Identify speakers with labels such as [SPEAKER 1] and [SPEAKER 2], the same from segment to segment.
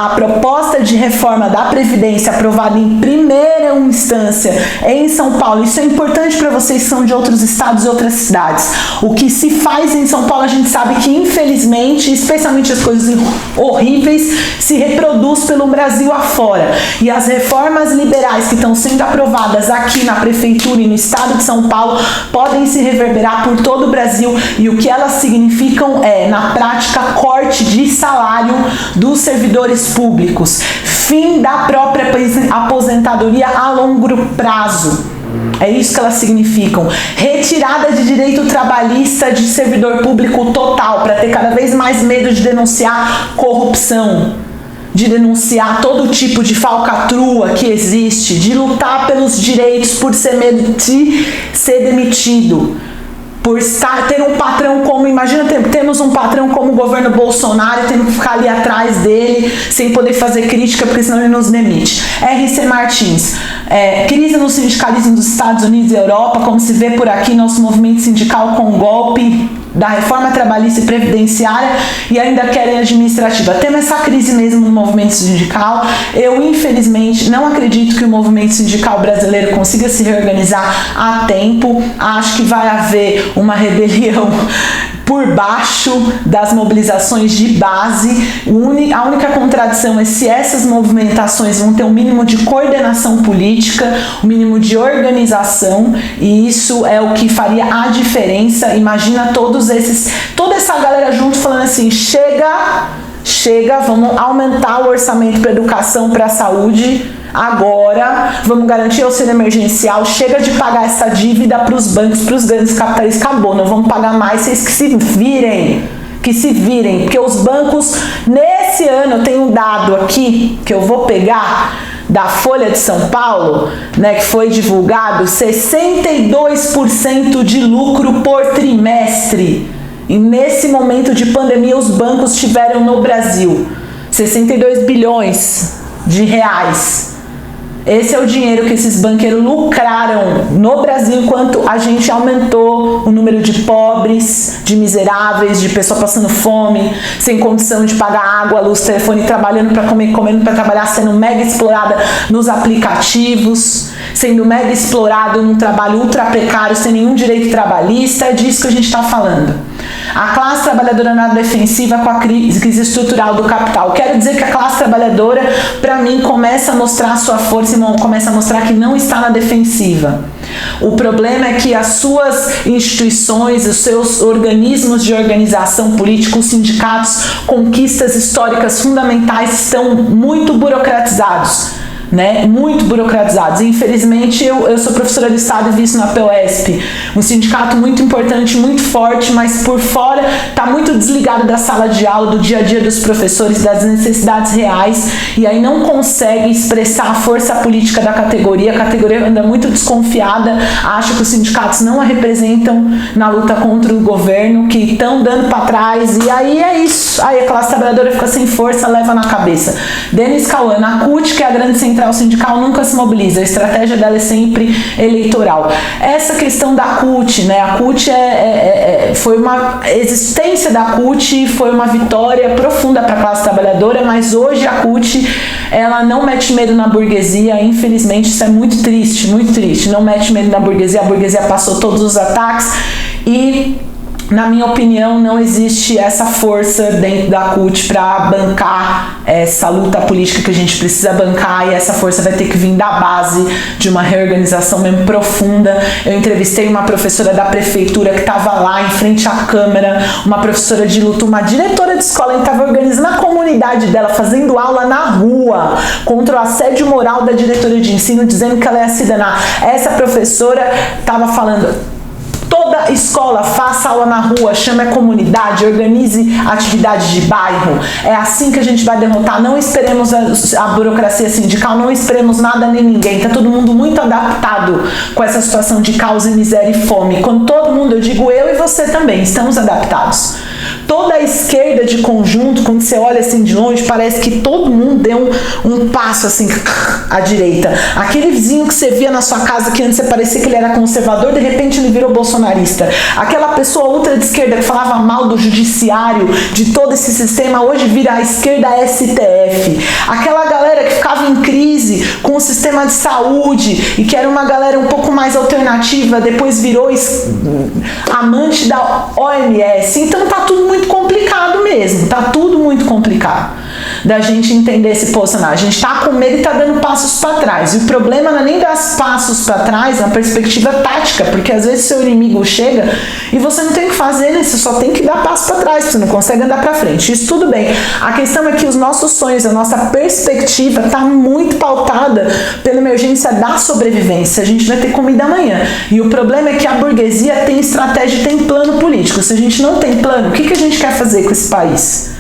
[SPEAKER 1] a proposta de reforma da Previdência aprovada em primeira instância em São Paulo. Isso é importante para vocês que são de outros estados e outras cidades. O que se faz em São Paulo, a gente sabe que, infelizmente, especialmente as coisas horríveis, se reproduz pelo Brasil afora. E as reformas liberais que estão sendo aprovadas aqui na Prefeitura e no estado de São Paulo podem se reverberar por todo o Brasil, e o que elas significam é, na prática, corte de salário dos servidores públicos, fim da própria aposentadoria a longo prazo. É isso que elas significam. Retirada de direito trabalhista de servidor público total, para ter cada vez mais medo de denunciar corrupção, de denunciar todo tipo de falcatrua que existe, de lutar pelos direitos, por ser medo de ser demitido, por ter um patrão como, imagina, temos um patrão como o governo Bolsonaro e temos que ficar ali atrás dele sem poder fazer crítica, porque senão ele nos demite. R.C. Martins, crise no sindicalismo dos Estados Unidos e Europa, como se vê por aqui, nosso movimento sindical com o golpe da reforma trabalhista e previdenciária e ainda querem administrativa. Temos essa crise mesmo no movimento sindical. Eu, infelizmente, não acredito que o movimento sindical brasileiro consiga se reorganizar a tempo. Acho que vai haver uma rebelião por baixo das mobilizações de base. A única contradição é se essas movimentações vão ter um mínimo de coordenação política, um mínimo de organização, e isso é o que faria a diferença. Imagina toda essa galera junto falando assim: chega, vamos aumentar o orçamento para educação, para a saúde, agora, vamos garantir o auxílio emergencial, chega de pagar essa dívida para os bancos, para os grandes capitalistas, acabou, não vamos pagar mais, vocês que se virem, porque os bancos, nesse ano, eu tenho um dado aqui, que eu vou pegar, da Folha de São Paulo, né, que foi divulgado, 62% de lucro por trimestre. E nesse momento de pandemia, os bancos tiveram no Brasil 62 bilhões de reais. Esse é o dinheiro que esses banqueiros lucraram no Brasil, enquanto a gente aumentou o número de pobres, de miseráveis, de pessoas passando fome, sem condição de pagar água, luz, telefone, trabalhando para comer, comendo para trabalhar, sendo mega explorada nos aplicativos, sendo mega explorado num trabalho ultra precário, sem nenhum direito trabalhista. É disso que a gente está falando. A classe trabalhadora na defensiva com a crise estrutural do capital. Quero dizer que a classe trabalhadora, para mim, começa a mostrar a sua força e começa a mostrar que não está na defensiva. O problema é que as suas instituições, os seus organismos de organização política, os sindicatos, conquistas históricas fundamentais estão muito burocratizados. Muito burocratizados. Infelizmente, eu sou professora do Estado e vi isso na PUESP. Um sindicato muito importante, muito forte, mas por fora está muito desligado da sala de aula, do dia a dia dos professores, das necessidades reais, e aí não consegue expressar a força política da categoria. A categoria anda muito desconfiada, acha que os sindicatos não a representam na luta contra o governo, que estão dando para trás, e aí é isso. Aí a classe trabalhadora fica sem força, leva na cabeça. Denis Cauã, a CUT, que é a grande central sindical, nunca se mobiliza, a estratégia dela é sempre eleitoral. Essa questão da CUT, a CUT foi uma existência da CUT, foi uma vitória profunda para a classe trabalhadora, mas hoje a CUT, ela não mete medo na burguesia, infelizmente isso é muito triste, não mete medo na burguesia, a burguesia passou todos os ataques e, na minha opinião, não existe essa força dentro da CUT para bancar essa luta política que a gente precisa bancar, e essa força vai ter que vir da base de uma reorganização mesmo profunda. Eu entrevistei uma professora da prefeitura que estava lá em frente à câmera, uma professora de luta, uma diretora de escola que estava organizando a comunidade dela, fazendo aula na rua contra o assédio moral da diretora de ensino, dizendo que ela ia se danar. Essa professora estava falando: toda escola faça aula na rua, chame a comunidade, organize atividade de bairro. É assim que a gente vai derrotar. Não esperemos a burocracia sindical, não esperemos nada nem ninguém. Tá todo mundo muito adaptado com essa situação de caos e miséria e fome. Quando todo mundo, eu digo eu e você também, estamos adaptados. Toda a esquerda de conjunto, quando você olha assim de longe, parece que todo mundo deu um passo assim à direita. Aquele vizinho que você via na sua casa que antes você parecia que ele era conservador, de repente ele virou bolsonarista. Aquela pessoa ultra de esquerda que falava mal do judiciário, de todo esse sistema, hoje vira a esquerda STF. Aquela galera que ficava em crise com o sistema de saúde e que era uma galera um pouco mais alternativa, depois virou amante da OMS. Então tá tudo muito complicado mesmo, tá tudo muito complicado da gente entender esse posicionamento. A gente tá com medo e tá dando passos para trás. E o problema não é nem dar passos para trás na perspectiva tática, porque às vezes seu inimigo chega e você não tem o que fazer, né? Você só tem que dar passo para trás, você não consegue andar para frente. Isso tudo bem. A questão é que os nossos sonhos, a nossa perspectiva tá muito pautada pela emergência da sobrevivência. A gente vai ter comida amanhã. E o problema é que a burguesia tem estratégia, tem plano político. Se a gente não tem plano, o que a gente quer fazer com esse país?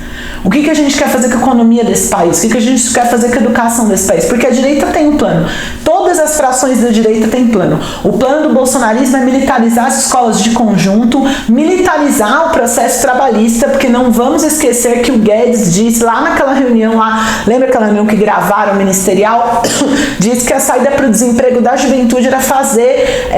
[SPEAKER 1] O que a gente quer fazer com a economia desse país? O que a gente quer fazer com a educação desse país? Porque a direita tem um plano. Todas as frações da direita têm plano. O plano do bolsonarismo é militarizar as escolas de conjunto, militarizar o processo trabalhista, porque não vamos esquecer que o Guedes disse lá naquela reunião lá, lembra aquela reunião que gravaram o ministerial? Disse que a saída para o desemprego da juventude era fazer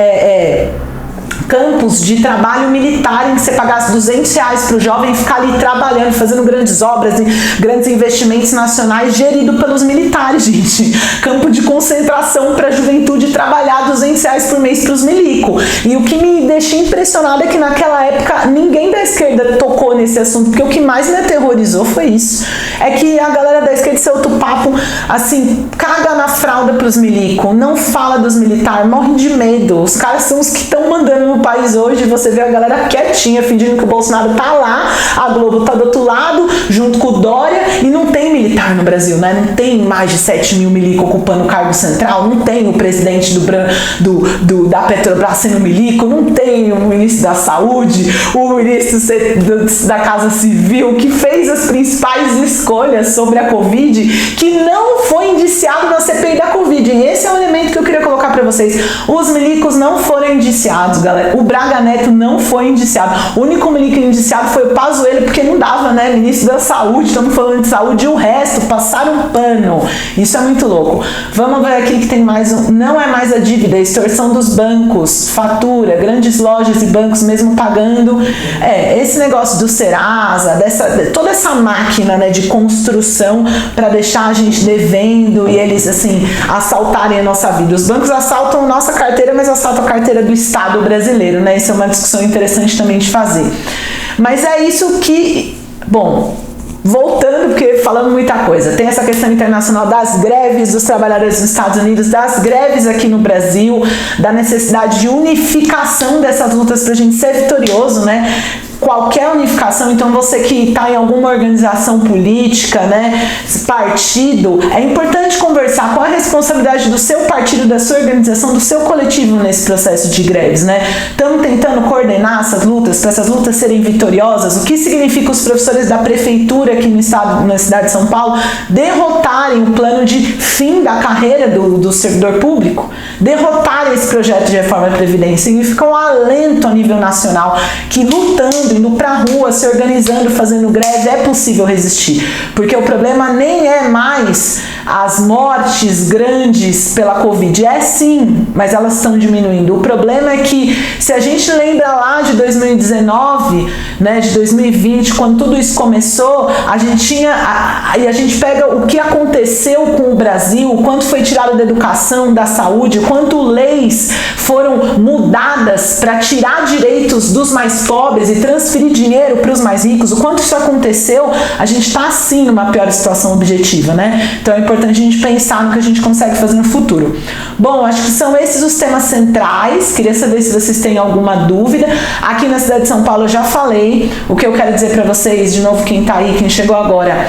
[SPEAKER 1] campos de trabalho militar em que você pagasse R$200 para o jovem ficar ali trabalhando, fazendo grandes obras, grandes investimentos nacionais gerido pelos militares, gente. Campo de concentração para a juventude trabalhar R$200 por mês para os milico. E o que me deixa impressionada é que naquela época ninguém da esquerda tocou nesse assunto, porque o que mais me aterrorizou foi isso. É que a galera da esquerda, esse outro papo, assim, caga na fralda para os milico, não fala dos militares, morre de medo. Os caras são os que estão mandando no país hoje. Você vê a galera quietinha, fingindo que o Bolsonaro tá lá, a Globo tá do outro lado, junto com o Dória, e não tem militar no Brasil, né? Não tem mais de 7 mil milico ocupando o cargo central, não tem o presidente da Petrobras sendo milico, não tem o ministro da Saúde, o ministro da Casa Civil, que fez as principais escolhas sobre a Covid, que não foi indiciado na CPI da Covid. E esse é o elemento que eu queria colocar para vocês. Os milicos não foram indiciados, galera. O Braga Neto não foi indiciado. O único milico indiciado foi o Pazuello, porque não dava, né? Ministro da Saúde, estamos falando de saúde, e o resto passaram um pano. Isso é muito louco. Vamos ver aqui que tem mais um. Não é mais a dívida, a extorsão dos bancos, fatura, grandes lojas e bancos mesmo pagando. Esse negócio do Serasa, toda essa máquina, né, de construção para deixar a gente devendo e eles, assim, assaltarem a nossa vida. Os bancos assaltam a nossa carteira, mas assaltam a carteira do Estado brasileiro, né? Isso é uma discussão interessante também de fazer. Mas é isso que, bom, voltando, porque falando muita coisa, tem essa questão internacional das greves dos trabalhadores nos Estados Unidos, das greves aqui no Brasil, da necessidade de unificação dessas lutas para a gente ser vitorioso, né? Qualquer unificação, então você que está em alguma organização política, né, partido, é importante conversar qual a responsabilidade do seu partido, da sua organização, do seu coletivo nesse processo de greves, né? Estamos tentando coordenar essas lutas, para essas lutas serem vitoriosas. O que significa os professores da prefeitura aqui no estado, na cidade de São Paulo, derrotarem o plano de fim da carreira do servidor público, derrotarem esse projeto de reforma da Previdência? Significa um alento a nível nacional que lutando, indo pra rua, se organizando, fazendo greve, é possível resistir. Porque o problema nem é mais as mortes grandes pela Covid. É sim, mas elas estão diminuindo. O problema é que, se a gente lembra lá de 2019, né, de 2020, quando tudo isso começou, a gente pega o que aconteceu com o Brasil, o quanto foi tirado da educação, da saúde, o quanto leis foram mudadas para tirar direitos dos mais pobres e transferir dinheiro para os mais ricos, o quanto isso aconteceu, a gente está sim numa pior situação objetiva, né? Então é importante a gente pensar no que a gente consegue fazer no futuro. Bom, acho que são esses os temas centrais. Queria saber se vocês têm alguma dúvida. Aqui na cidade de São Paulo eu já falei. O que eu quero dizer para vocês, de novo, quem está aí, quem chegou agora,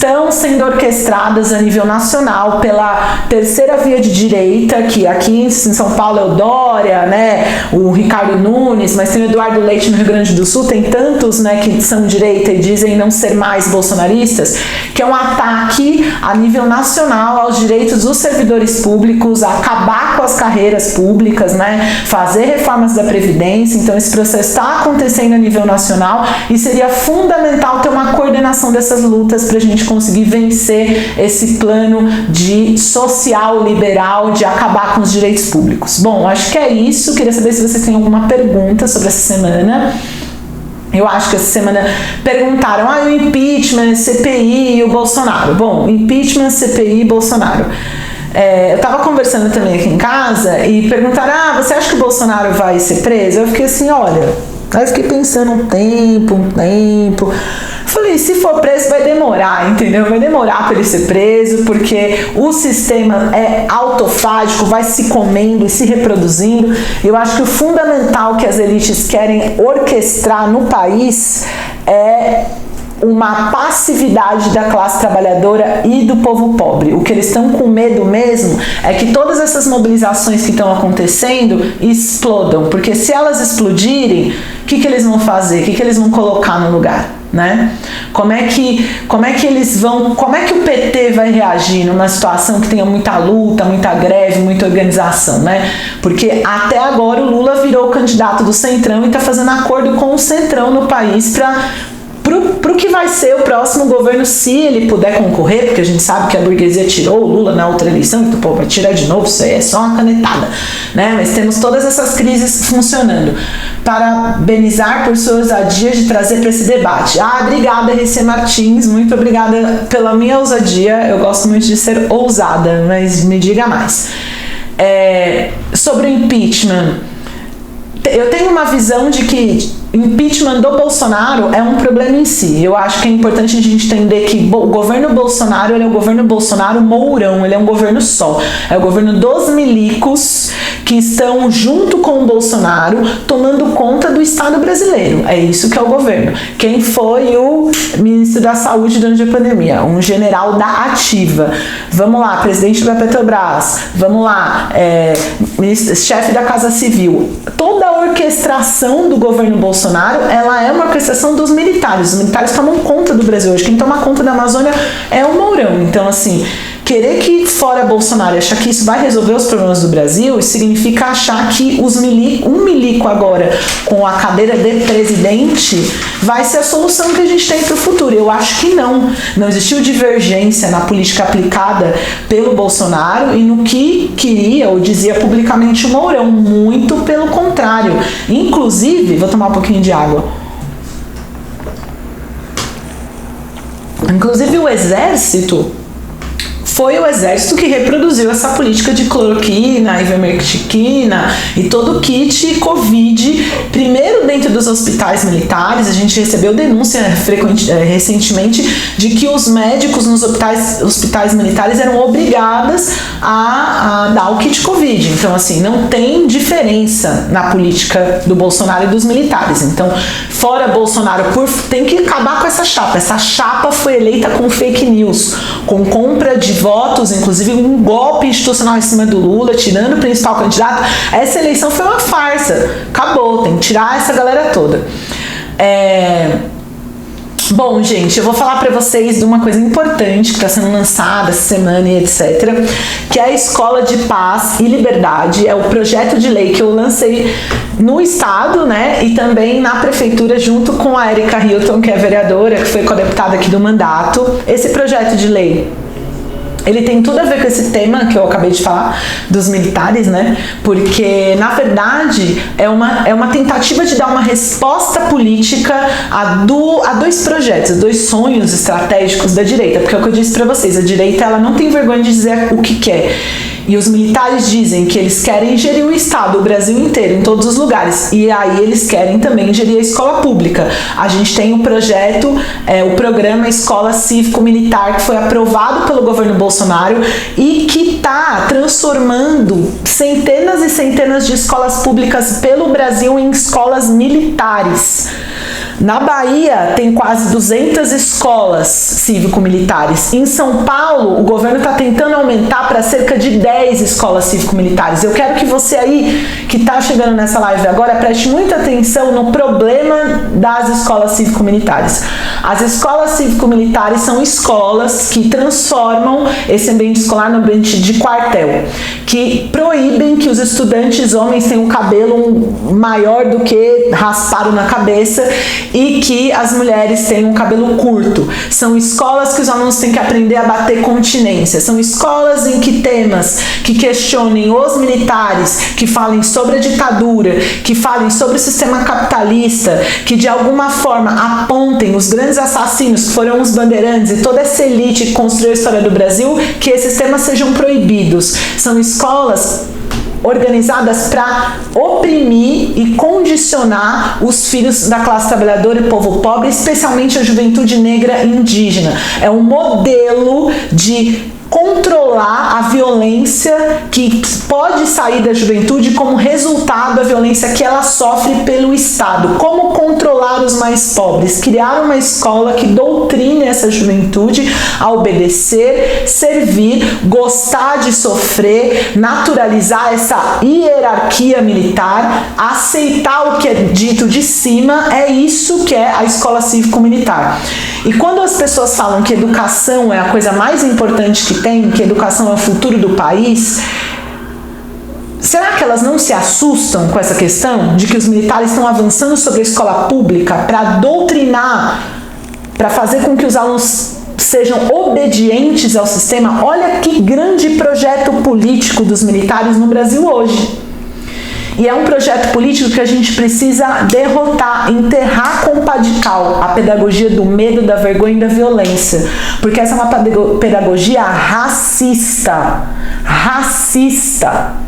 [SPEAKER 1] estão sendo orquestradas a nível nacional pela terceira via de direita, que aqui em São Paulo é o Dória, né, o Ricardo Nunes, mas tem o Eduardo Leite no Rio Grande do Sul, tem tantos, né, que são direita e dizem não ser mais bolsonaristas, que é um ataque a nível nacional aos direitos dos servidores públicos, acabar com as carreiras públicas, né, fazer reformas da Previdência. Então esse processo está acontecendo a nível nacional e seria fundamental ter uma coordenação dessas lutas para a gente conseguir vencer esse plano de social liberal de acabar com os direitos públicos. Bom, acho que é isso. Queria saber se vocês têm alguma pergunta sobre essa semana. Eu acho que essa semana perguntaram, o impeachment, CPI e o Bolsonaro. Bom, impeachment, CPI e Bolsonaro. Eu tava conversando também aqui em casa e perguntaram, você acha que o Bolsonaro vai ser preso? Eu fiquei assim, olha, aí eu fiquei pensando um tempo. Falei, se for preso vai demorar, entendeu? Vai demorar para ele ser preso, porque o sistema é autofágico, vai se comendo e se reproduzindo. Eu acho que o fundamental que as elites querem orquestrar no país é uma passividade da classe trabalhadora e do povo pobre. O que eles estão com medo mesmo é que todas essas mobilizações que estão acontecendo explodam, porque se elas explodirem, o que eles vão fazer? O que eles vão colocar no lugar? Né? Como é que o PT vai reagir numa situação que tenha muita luta, muita greve, muita organização, né? Porque até agora o Lula virou candidato do Centrão e está fazendo acordo com o Centrão no país para o que vai ser o próximo governo, se ele puder concorrer, porque a gente sabe que a burguesia tirou o Lula na outra eleição, então pô, vai tirar de novo, isso aí é só uma canetada, né? Mas temos todas essas crises funcionando. Parabenizar por sua ousadia de trazer para esse debate. Obrigada, RC Martins, muito obrigada pela minha ousadia, eu gosto muito de ser ousada, mas me diga mais. Sobre o impeachment, eu tenho uma visão de que impeachment do Bolsonaro é um problema em si. Eu acho que é importante a gente entender que o governo Bolsonaro, ele é o governo Bolsonaro Mourão, ele é um governo só. É o governo dos milicos que estão junto com o Bolsonaro tomando conta do Estado brasileiro. É isso que é o governo. Quem foi o ministro da Saúde durante a pandemia? Um general da ativa. Vamos lá, presidente da Petrobras. Vamos lá, chefe da Casa Civil. Toda a orquestração do governo Bolsonaro, ela é uma orquestração dos militares. Os militares tomam conta do Brasil hoje. Quem toma conta da Amazônia é o Mourão. Então, assim, querer que fora Bolsonaro achar que isso vai resolver os problemas do Brasil significa achar que um milico agora com a cadeira de presidente vai ser a solução que a gente tem para o futuro. Eu acho que não. Não existiu divergência na política aplicada pelo Bolsonaro e no que queria ou dizia publicamente o Mourão. Muito pelo contrário. Inclusive, vou tomar um pouquinho de água. Inclusive o Exército foi o Exército que reproduziu essa política de cloroquina, ivermectina e todo o kit Covid, primeiro dentro dos hospitais militares. A gente recebeu denúncia recentemente de que os médicos nos hospitais militares eram obrigados a dar o kit Covid. Então, assim, não tem diferença na política do Bolsonaro e dos militares. Então, fora Bolsonaro, tem que acabar com essa chapa. Essa chapa foi eleita com fake news, com compra de votos, inclusive um golpe institucional em cima do Lula, tirando o principal candidato. Essa eleição foi uma farsa. Acabou, tem que tirar essa galera toda. Bom, gente, eu vou falar para vocês de uma coisa importante que está sendo lançada essa semana e etc., que é a Escola de Paz e Liberdade. É o projeto de lei que eu lancei no estado, né, e também na prefeitura, junto com a Erika Hilton, que é vereadora, que foi co-deputada aqui do mandato. Esse projeto de lei, ele tem tudo a ver com esse tema que eu acabei de falar, dos militares, né? Porque, na verdade, é uma tentativa de dar uma resposta política a dois projetos, a dois sonhos estratégicos da direita. Porque é o que eu disse pra vocês, a direita ela não tem vergonha de dizer o que quer. E os militares dizem que eles querem gerir o Estado, o Brasil inteiro, em todos os lugares. E aí eles querem também gerir a escola pública. A gente tem o projeto, o programa Escola Cívico-Militar, que foi aprovado pelo governo Bolsonaro e que está transformando centenas e centenas de escolas públicas pelo Brasil em escolas militares. Na Bahia tem quase 200 escolas cívico-militares. Em São Paulo, o governo está tentando aumentar para cerca de 10 escolas cívico-militares. Eu quero que você aí, que está chegando nessa live agora, preste muita atenção no problema das escolas cívico-militares. As escolas cívico-militares são escolas que transformam esse ambiente escolar no ambiente de quartel, que proíbem que os estudantes homens tenham um cabelo maior do que raspado na cabeça e que as mulheres tenham um cabelo curto. São escolas que os alunos têm que aprender a bater continência. São escolas em que temas que questionem os militares, que falem sobre a ditadura, que falem sobre o sistema capitalista, que de alguma forma apontem os grandes assassinos que foram os bandeirantes e toda essa elite que construiu a história do Brasil, que esses temas sejam proibidos. São escolas organizadas para oprimir e condicionar os filhos da classe trabalhadora e povo pobre, especialmente a juventude negra e indígena. É um modelo de controlar a violência que pode sair da juventude como resultado da violência que ela sofre pelo Estado. Como controlar os mais pobres? Criar uma escola que doutrine essa juventude a obedecer, servir, gostar de sofrer, naturalizar essa hierarquia militar, aceitar o que é dito de cima. É isso que é a escola cívico-militar. E quando as pessoas falam que educação é a coisa mais importante que tem, que educação é o futuro do país, será que elas não se assustam com essa questão de que os militares estão avançando sobre a escola pública para doutrinar, para fazer com que os alunos sejam obedientes ao sistema? Olha que grande projeto político dos militares no Brasil hoje. E é um projeto político que a gente precisa derrotar, enterrar com o pá de cal a pedagogia do medo, da vergonha e da violência. Porque essa é uma pedagogia racista. Racista.